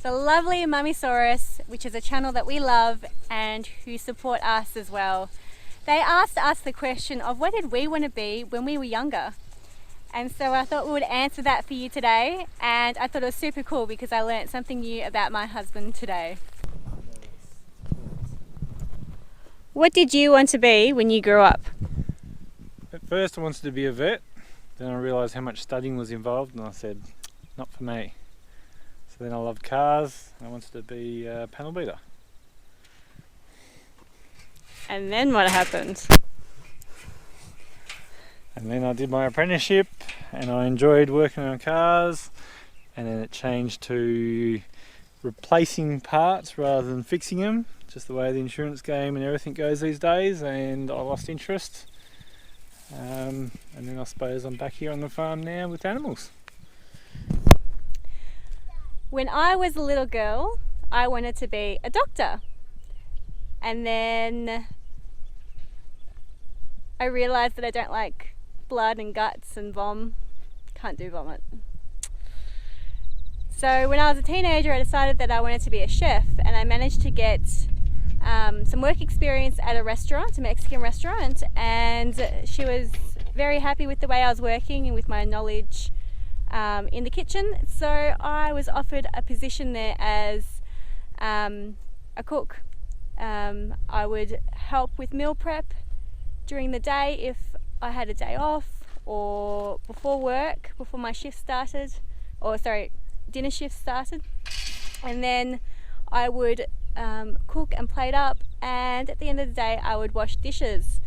the lovely Mummysaurus, which is a channel that we love and who support us as well. They asked us the question of what did we want to be when we were younger? And so I thought we would answer that for you today, and I thought it was super cool because I learned something new about my husband today. What did you want to be when you grew up? At first I wanted to be a vet, then I realised how much studying was involved and I said, not for me. So then I loved cars, and I wanted to be a panel beater. And then what happened? And then I did my apprenticeship and I enjoyed working on cars, and then it changed to replacing parts rather than fixing them, just the way the insurance game and everything goes these days, and I lost interest. And then I suppose I'm back here on the farm now with animals. When I was a little girl, I wanted to be a doctor. And then I realised that I don't like blood and guts and can't do vomit. So when I was a teenager, I decided that I wanted to be a chef, and I managed to get some work experience at a restaurant, a Mexican restaurant, and she was very happy with the way I was working and with my knowledge in the kitchen. So I was offered a position there as a cook. I would help with meal prep during the day if I had a day off, or before work, before my shift started, dinner shift started. And then I would cook and plate up, and at the end of the day I would wash dishes.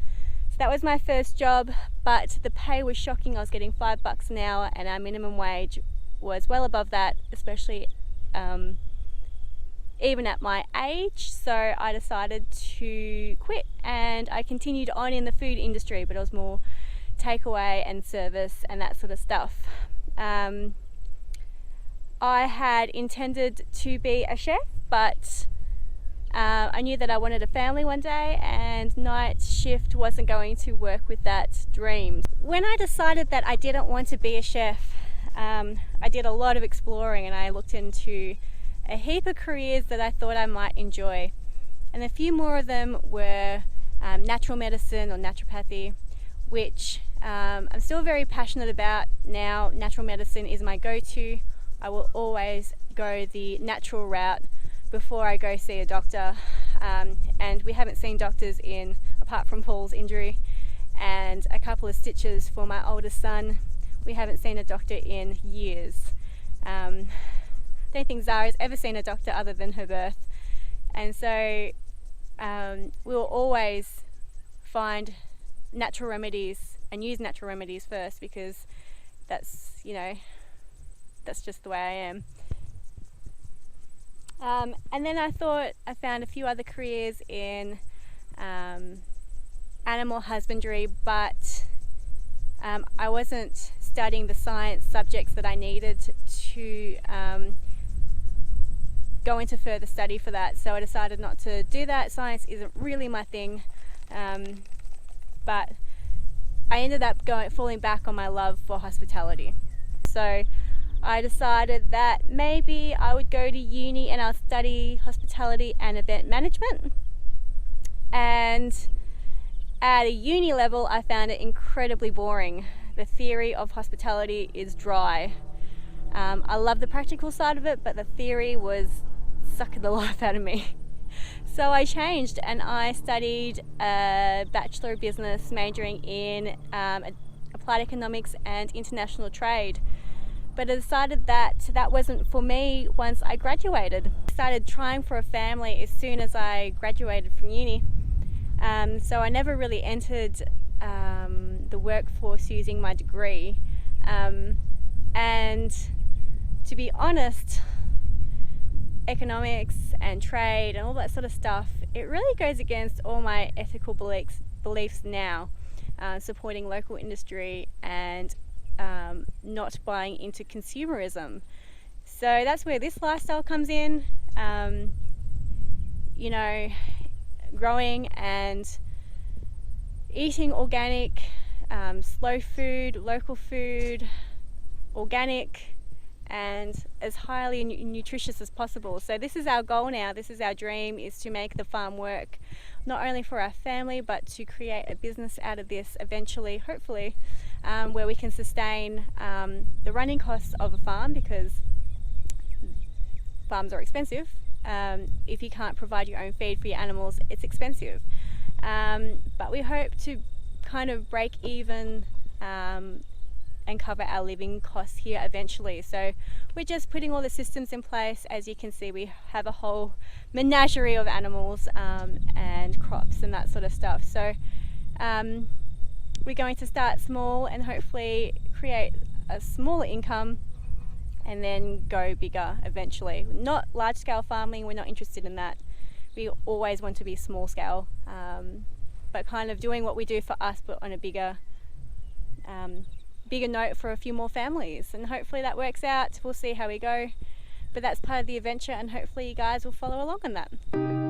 So that was my first job, but the pay was shocking. I was getting $5 an hour and our minimum wage was well above that, especially even at my age. So I decided to quit, and I continued on in the food industry, but it was more takeaway and service and that sort of stuff. I had intended to be a chef, but I knew that I wanted a family one day, and night shift wasn't going to work with that dream. When I decided that I didn't want to be a chef, I did a lot of exploring, and I looked into a heap of careers that I thought I might enjoy. And a few more of them were natural medicine or naturopathy, which I'm still very passionate about now. Natural medicine is my go-to. I will always go the natural route before I go see a doctor, and we haven't seen doctors apart from Paul's injury and a couple of stitches for my oldest son, we haven't seen a doctor in years. I don't think Zara's ever seen a doctor other than her birth, and so we'll always find natural remedies and use natural remedies first, because that's just the way I am. And then I found a few other careers in animal husbandry, but I wasn't studying the science subjects that I needed to go into further study for that. So I decided not to do that. Science isn't really my thing, but I ended up falling back on my love for hospitality. So I decided that maybe I would go to uni and I'll study hospitality and event management. And at a uni level, I found it incredibly boring. The theory of hospitality is dry. I love the practical side of it, but the theory was sucking the life out of me. So I changed, and I studied a Bachelor of Business, majoring in applied economics and international trade. But I decided that wasn't for me once I graduated. I started trying for a family as soon as I graduated from uni. So I never really entered the workforce using my degree. And to be honest, economics and trade and all that sort of stuff, it really goes against all my ethical beliefs now, supporting local industry and not buying into consumerism. So that's where this lifestyle comes in. Growing and eating organic, slow food, local food, organic, and as highly nutritious as possible. So this is our goal now, this is our dream, is to make the farm work not only for our family but to create a business out of this eventually, hopefully, where we can sustain the running costs of a farm, because farms are expensive. If you can't provide your own feed for your animals, it's expensive. But we hope to kind of break even and cover our living costs here eventually. So we're just putting all the systems in place. As you can see, we have a whole menagerie of animals and crops and that sort of stuff. So we're going to start small and hopefully create a smaller income and then go bigger eventually. Not large scale farming, we're not interested in that. We always want to be small scale, but kind of doing what we do for us but on a bigger note for a few more families, and hopefully that works out. We'll see how we go, but that's part of the adventure, and hopefully you guys will follow along on that.